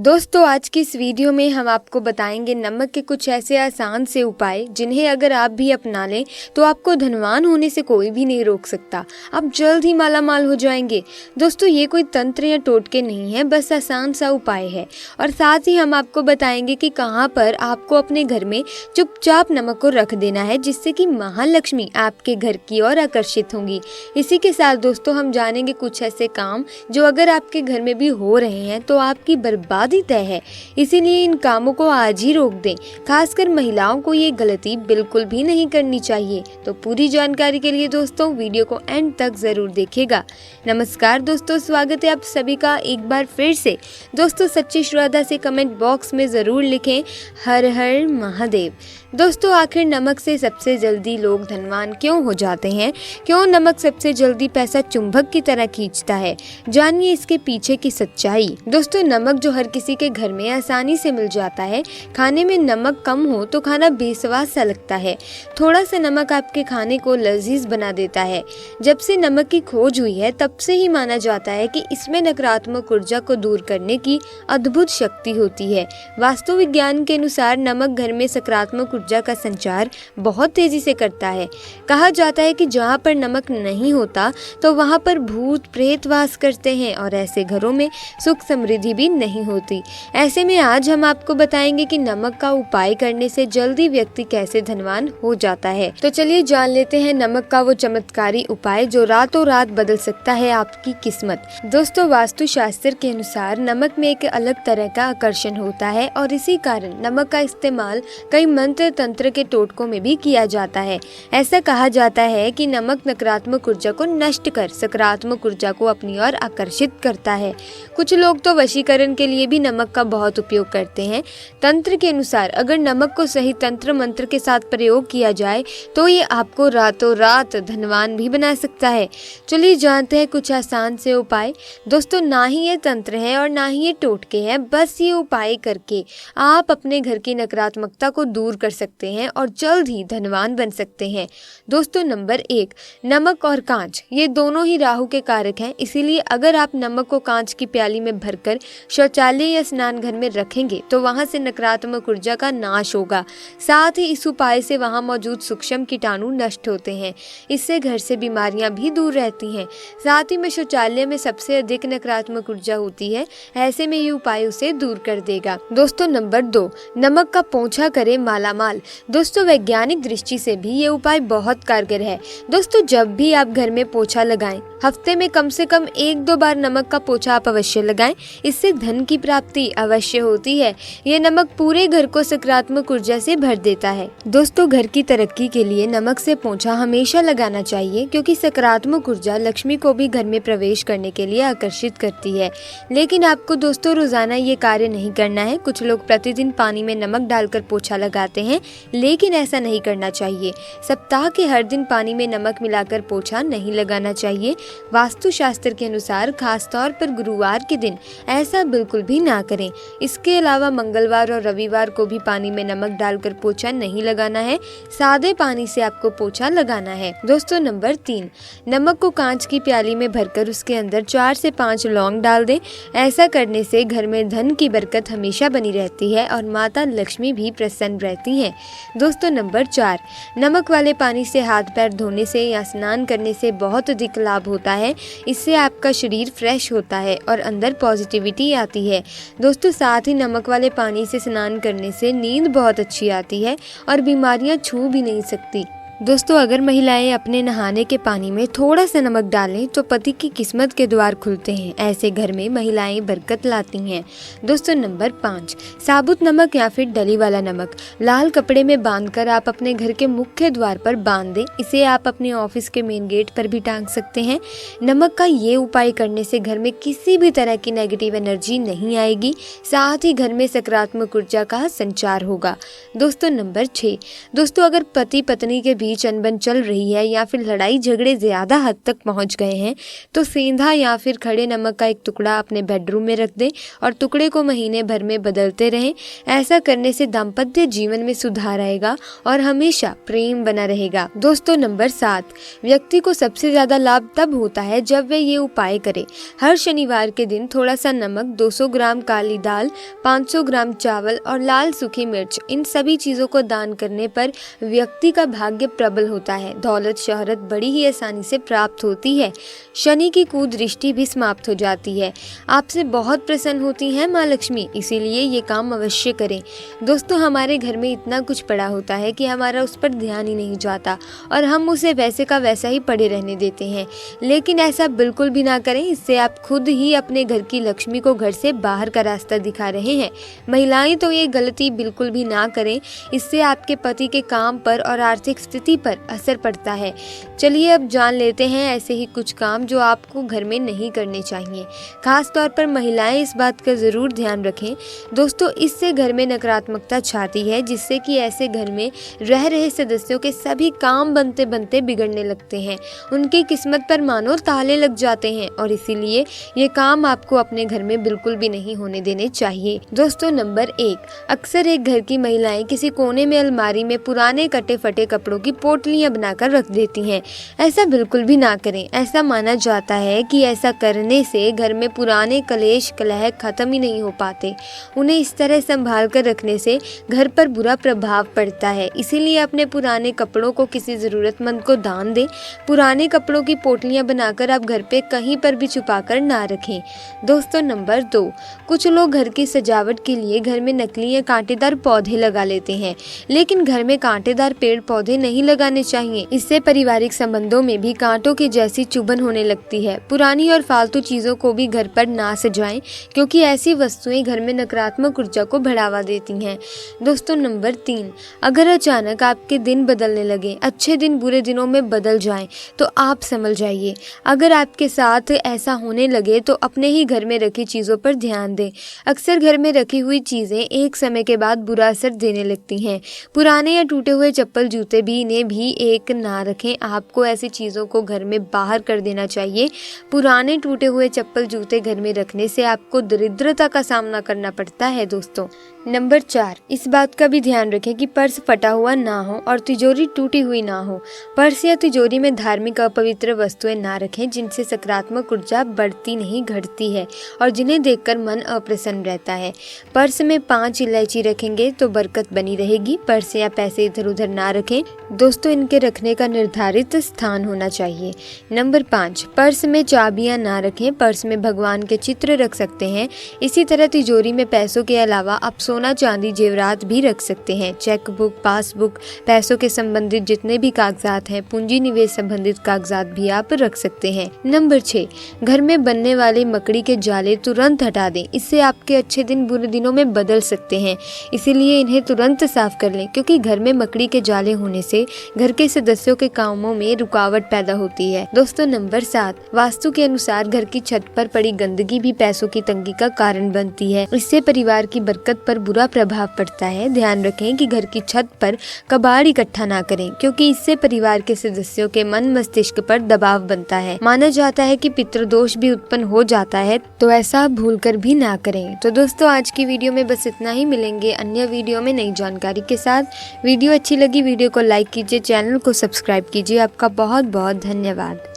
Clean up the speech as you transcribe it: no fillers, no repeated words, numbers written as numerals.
दोस्तों आज की इस वीडियो में हम आपको बताएंगे नमक के कुछ ऐसे आसान से उपाय जिन्हें अगर आप भी अपना लें तो आपको धनवान होने से कोई भी नहीं रोक सकता। आप जल्द ही मालामाल हो जाएंगे। दोस्तों ये कोई तंत्र या टोटके नहीं है, बस आसान सा उपाय है। और साथ ही हम आपको बताएंगे कि कहाँ पर आपको अपने घर में चुपचाप नमक को रख देना है जिससे कि महालक्ष्मी आपके घर की ओर आकर्षित होंगी। इसी के साथ दोस्तों हम जानेंगे कुछ ऐसे काम जो अगर आपके घर में भी हो रहे हैं तो आपकी बर्बादी तय है, इसीलिए इन कामों को आज ही रोक दें। खासकर महिलाओं को ये गलती बिल्कुल भी नहीं करनी चाहिए। तो पूरी जानकारी के लिए दोस्तों वीडियो को एंड तक जरूर देखिएगा। नमस्कार दोस्तों, स्वागत है आप सभी का एक बार फिर से। दोस्तों सच्ची श्रद्धा से कमेंट बॉक्स में जरूर लिखें हर हर महादेव। दोस्तों आखिर नमक से सबसे जल्दी लोग धनवान क्यों हो जाते हैं? क्यों नमक सबसे जल्दी पैसा चुंबक की तरह खींचता है? जानिए इसके पीछे की सच्चाई। दोस्तों नमक जो हर किसी के घर में आसानी से मिल जाता है। खाने में नमक कम हो तो खाना बेस्वाद सा लगता है। थोड़ा सा नमक आपके खाने को लजीज बना देता है। जब से नमक की खोज हुई है तब से ही माना जाता है कि इसमें नकारात्मक ऊर्जा को दूर करने की अद्भुत शक्ति होती है। वास्तु विज्ञान के अनुसार नमक घर में सकारात्मक ऊर्जा का संचार बहुत तेजी से करता है। कहा जाता है कि जहाँ पर नमक नहीं होता तो वहाँ पर भूत प्रेत वास करते हैं और ऐसे घरों में सुख समृद्धि भी नहीं होती। ऐसे में आज हम आपको बताएंगे कि नमक का उपाय करने से जल्दी व्यक्ति कैसे धनवान हो जाता है। तो चलिए जान लेते हैं नमक का वो चमत्कारी उपाय जो रातों रात बदल सकता है आपकी किस्मत। दोस्तों वास्तु शास्त्र के अनुसार नमक में एक अलग तरह का आकर्षण होता है और इसी कारण नमक का इस्तेमाल कई मंत्र तंत्र के टोटकों में भी किया जाता है। ऐसा कहा जाता है कि नमक नकारात्मक ऊर्जा को नष्ट कर सकारात्मक ऊर्जा को अपनी ओर आकर्षित करता है। कुछ लोग तो वशीकरण के लिए भी नमक का बहुत उपयोग करते हैं। तंत्र के अनुसार अगर नमक को सही तंत्र मंत्र के साथ प्रयोग किया जाए तो ये आपको रातों रात धनवान भी बना सकता है। चलिए जानते हैं कुछ आसान से उपाय। दोस्तों ना ही ये तंत्र है और ना ही ये टोटके हैं, बस ये उपाय करके आप अपने घर की नकारात्मकता को दूर कर सकते हैं और जल्द ही धनवान बन सकते हैं। दोस्तों नंबर 1, नमक और कांच ये दोनों ही राहु के कारक हैं। इसीलिए अगर आप नमक को कांच की प्याली में भरकर शौचालय या स्नान घर में रखेंगे तो वहां से नकारात्मक ऊर्जा का नाश होगा। साथ ही इस उपाय से वहां मौजूद सूक्ष्म कीटाणु नष्ट होते हैं। इससे घर से बीमारियां भी दूर रहती हैं। साथ ही में शौचालय में सबसे अधिक नकारात्मक ऊर्जा होती है, ऐसे में ये उपाय उसे दूर कर देगा। दोस्तों नंबर 2, नमक का पोंछा करे मालामाल। दोस्तों वैज्ञानिक दृष्टि से भी ये उपाय बहुत कारगर है। दोस्तों जब भी आप घर में पोछा लगाएं, हफ्ते में कम से कम 1-2 बार नमक का पोछा आप अवश्य लगाएं। इससे धन की प्राप्ति अवश्य होती है। यह नमक पूरे घर को सकारात्मक ऊर्जा से भर देता है। दोस्तों घर की तरक्की के लिए नमक से पोंछा हमेशा लगाना चाहिए क्योंकि सकारात्मक ऊर्जा लक्ष्मी को भी घर में प्रवेश करने के लिए आकर्षित करती है। लेकिन आपको दोस्तों रोजाना ये कार्य नहीं करना है। कुछ लोग प्रतिदिन पानी में नमक डालकर पोछा लगाते हैं, लेकिन ऐसा नहीं करना चाहिए। सप्ताह के हर दिन पानी में नमक मिलाकर पोछा नहीं लगाना चाहिए। वास्तु शास्त्र के अनुसार खास तौर पर गुरुवार के दिन ऐसा बिल्कुल भी ना करें। इसके अलावा मंगलवार और रविवार को भी पानी में नमक डालकर पोछा नहीं लगाना है। सादे पानी से आपको पोछा लगाना है। दोस्तों नंबर 3, नमक को कांच की प्याली में भरकर उसके अंदर 4 से 5 लौंग डाल दें। ऐसा करने से घर में धन की बरकत हमेशा बनी रहती है और माता लक्ष्मी भी प्रसन्न रहती हैं। दोस्तों नंबर 4, नमक वाले पानी से हाथ पैर धोने से या स्नान करने से बहुत अधिक लाभ होता है। इससे आपका शरीर फ्रेश होता है और अंदर पॉजिटिविटी आती है। दोस्तों साथ ही नमक वाले पानी से स्नान करने से नींद बहुत अच्छी आती है और बीमारियां छू भी नहीं सकती। दोस्तों अगर महिलाएं अपने नहाने के पानी में थोड़ा सा नमक डालें तो पति की किस्मत के द्वार खुलते हैं। ऐसे घर में महिलाएं बरकत लाती हैं। दोस्तों नंबर 5, साबुत नमक या फिर डली वाला नमक लाल कपड़े में बांधकर आप अपने घर के मुख्य द्वार पर बांध दें। इसे आप अपने ऑफिस के मेन गेट पर भी टांग सकते हैं। नमक का ये उपाय करने से घर में किसी भी तरह की नेगेटिव एनर्जी नहीं आएगी। साथ ही घर में सकारात्मक ऊर्जा का संचार होगा। दोस्तों नंबर 6, दोस्तों अगर पति पत्नी के बीच अनबन चल रही है या फिर लड़ाई झगड़े ज़्यादा हद तक पहुंच गए हैं तो सेंधा या फिर खड़े नमक का एक टुकड़ा अपने बेडरूम में रख दें और टुकड़े को महीने भर में बदलते रहें। ऐसा करने से दाम्पत्य जीवन में सुधार आएगा और हमेशा प्रेम बना रहेगा। दोस्तों नंबर 7, व्यक्ति को सबसे ज़्यादा लाभ तब होता है जब वह ये उपाय करे। हर शनिवार के दिन थोड़ा सा नमक, 200 ग्राम काली दाल, 500 ग्राम चावल और लाल सूखी मिर्च, इन सभी चीज़ों को दान करने पर व्यक्ति का भाग्य प्रबल होता है। दौलत शोहरत बड़ी ही आसानी से प्राप्त होती है। शनि की कुदृष्टि भी समाप्त हो जाती है। आपसे बहुत प्रसन्न होती हैं माँ लक्ष्मी, इसीलिए ये काम अवश्य करें। दोस्तों हमारे घर में इतना कुछ पड़ा होता है कि हमारा उस पर ध्यान ही नहीं जाता और हम उसे वैसे का वैसा ही पड़े रहने देते हैं, लेकिन ऐसा बिल्कुल भी ना करें। इससे आप खुद ही अपने घर की लक्ष्मी को घर से बाहर का रास्ता दिखा रहे हैं। महिलाएं तो ये गलती बिल्कुल भी ना करें, इससे आपके पति के काम पर और आर्थिक स्थिति पर असर पड़ता है। चलिए अब जान लेते हैं ऐसे ही कुछ काम जो आपको घर में नहीं करने चाहिए। खास तौर पर महिलाएं इस बात का ज़रूर ध्यान रखें। दोस्तों इससे घर में नकारात्मकता छाती है, जिससे कि ऐसे घर में रह रहे सदस्यों के सभी काम बनते बनते बिगड़ने लगते हैं। उनकी किस्मत पर मानो ताले लग जाते हैं और इसीलिए ये काम आपको अपने घर में बिल्कुल भी नहीं होने देने चाहिए। दोस्तों नंबर 1, अक्सर एक घर की महिलाएं किसी कोने में अलमारी में पुराने कटे फटे कपड़ों की पोटलियां बनाकर रख देती हैं। ऐसा बिल्कुल भी ना करें। ऐसा माना जाता है कि ऐसा करने से घर में पुराने कलेश कलह खत्म ही नहीं हो पाते। उन्हें इस तरह संभाल कर रखने से घर पर बुरा प्रभाव पड़ता है। इसीलिए अपने पुराने कपड़ों को किसी ज़रूरतमंद को दान दें। पुराने कपड़ों की पोटलियां बनाकर आप घर पे कहीं पर भी छुपा कर ना रखें। दोस्तों नंबर 2, कुछ लोग घर की सजावट के लिए घर में नकली या कांटेदार पौधे लगा लेते हैं, लेकिन घर में कांटेदार पेड़ पौधे नहीं लगाने चाहिए। इससे पारिवारिक संबंधों में भी कांटों की जैसी चुभन होने लगती है। पुरानी और फालतू चीजों को भी घर पर ना सजाएं, क्योंकि ऐसी वस्तुएं घर में नकारात्मक ऊर्जा को बढ़ावा देती हैं। दोस्तों नंबर 3, अगर अचानक आपके दिन बदलने लगे, अच्छे दिन बुरे दिनों में बदल जाएं, तो आप संभल जाइए। अगर आपके साथ ऐसा होने लगे तो अपने ही घर में रखी चीजों पर ध्यान दें। अक्सर घर में रखी हुई चीजें एक समय के बाद बुरा असर देने लगती हैं। पुराने या टूटे हुए चप्पल जूते भी इन्हें भी एक ना रखें। आपको ऐसी चीज़ों को घर में बाहर कर देना चाहिए। पुराने टूटे हुए चप्पल जूते घर में रखने से आपको दरिद्रता का सामना करना पड़ता है। दोस्तों नंबर 4, इस बात का भी ध्यान रखें कि पर्स फटा हुआ ना हो और तिजोरी टूटी हुई ना हो। पर्स या तिजोरी में धार्मिक अपवित्र वस्तुएं ना रखें, जिनसे सकारात्मक ऊर्जा बढ़ती नहीं घटती है और जिन्हें देखकर मन अप्रसन्न रहता है। पर्स में 5 इलायची रखेंगे तो बरकत बनी रहेगी। पर्स या पैसे इधर उधर ना रखें। दोस्तों इनके रखने का निर्धारित स्थान होना चाहिए। नंबर 5, पर्स में चाबियां ना रखें। पर्स में भगवान के चित्र रख सकते हैं। इसी तरह तिजोरी में पैसों के अलावा आप सोना चांदी जेवरात भी रख सकते हैं। चेक बुक, पासबुक, पैसों के संबंधित जितने भी कागजात हैं, पूंजी निवेश संबंधित कागजात भी आप रख सकते हैं। नंबर 6, घर में बनने वाले मकड़ी के जाले तुरंत हटा दें। इससे आपके अच्छे दिन बुरे दिनों में बदल सकते हैं। इसीलिए इन्हें तुरंत साफ कर लें, क्योंकि घर में मकड़ी के जाले होने से घर के सदस्यों के कामों में रुकावट पैदा होती है। दोस्तों नंबर 7, वास्तु के अनुसार घर की छत पर पड़ी गंदगी भी पैसों की तंगी का कारण बनती है। इससे परिवार की बरकत पर बुरा प्रभाव पड़ता है। ध्यान रखें कि घर की छत पर कबाड़ इकट्ठा ना करें, क्योंकि इससे परिवार के सदस्यों के मन मस्तिष्क पर दबाव बनता है। माना जाता है कि पितृदोष भी उत्पन्न हो जाता है, तो ऐसा भूलकर भी ना करें। तो दोस्तों आज की वीडियो में बस इतना ही। मिलेंगे अन्य वीडियो में नई जानकारी के साथ। वीडियो अच्छी लगी वीडियो को लाइक कीजिए, चैनल को सब्सक्राइब कीजिए। आपका बहुत बहुत धन्यवाद।